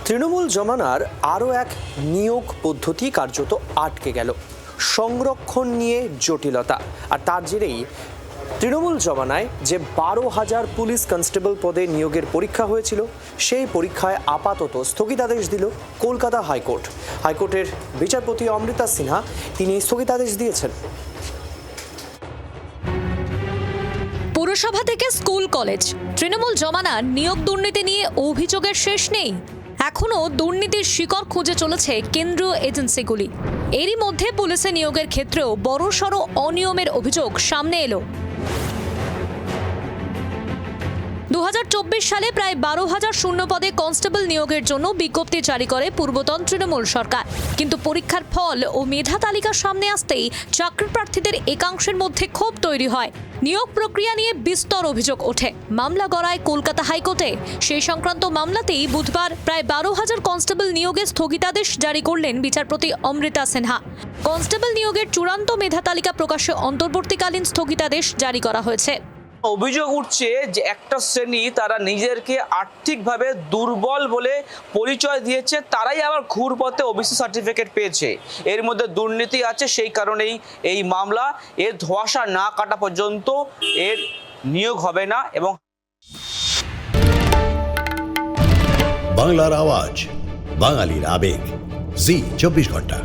তৃণমূল জমানার আরও এক নিয়োগ পদ্ধতি কার্যত আটকে গেল। সংরক্ষণ নিয়ে জটিলতা, আর তার জেরেই তৃণমূল জমানায় যে 12,000 পুলিশ কনস্টেবল পদে নিয়োগের পরীক্ষা হয়েছিল, সেই পরীক্ষায় আপাতত স্থগিতাদেশ দিল কলকাতা হাইকোর্ট। হাইকোর্টের বিচারপতি অমৃতা সিনহা তিনি স্থগিতাদেশ দিয়েছেন। পুরসভা থেকে স্কুল কলেজ, তৃণমূল জমানার নিয়োগ দুর্নীতি নিয়ে অভিযোগের শেষ নেই। এখনও দুর্নীতির শিকড় খুঁজে চলেছে কেন্দ্রীয় এজেন্সিগুলি। এরই মধ্যে পুলিশে নিয়োগের ক্ষেত্রেও বড়সড় অনিয়মের অভিযোগ সামনে এলো। 2024 সালে প্রায় 12,000 শূন্য পদে কনস্টেবল নিয়োগের জন্য বিজ্ঞপ্তি জারি করে পূর্বতন তৃণমূল সরকার। কিন্তু পরীক্ষার ফল ও মেধা তালিকা সামনে আসতেই চাকরি প্রার্থীদের একাংশের মধ্যে ক্ষোভ তৈরি হয়। নিয়োগ প্রক্রিয়া নিয়ে বিস্তর অভিযোগ ওঠে। মামলা গড়ায় কলকাতা হাইকোর্টে। সেই সংক্রান্ত মামলাতেই বুধবার প্রায় 12,000 কনস্টেবল নিয়োগে স্থগিতাদেশ জারি করলেন বিচারপতি অমৃতা সিনহা। কনস্টেবল নিয়োগের চূড়ান্ত মেধা তালিকা প্রকাশে অন্তর্বর্তীকালীন স্থগিতাদেশ জারি করা হয়েছে। অভিযোগ উঠছে যে একটা শ্রেণী তারা নিজেদেরকে আর্থিকভাবে দুর্বল বলে পরিচয় দিয়েছে, তারাই আবার ঘুরপথে ওবিসি সার্টিফিকেট পেয়েছে। এর মধ্যে দুর্নীতি আছে, সেই কারণেই এই মামলা। এর ধোঁয়াশা না কাটা পর্যন্ত এর নিয়োগ হবে না। এবং বাংলার আওয়াজ, বাঙালির আবেগ, জি 24 ঘন্টা।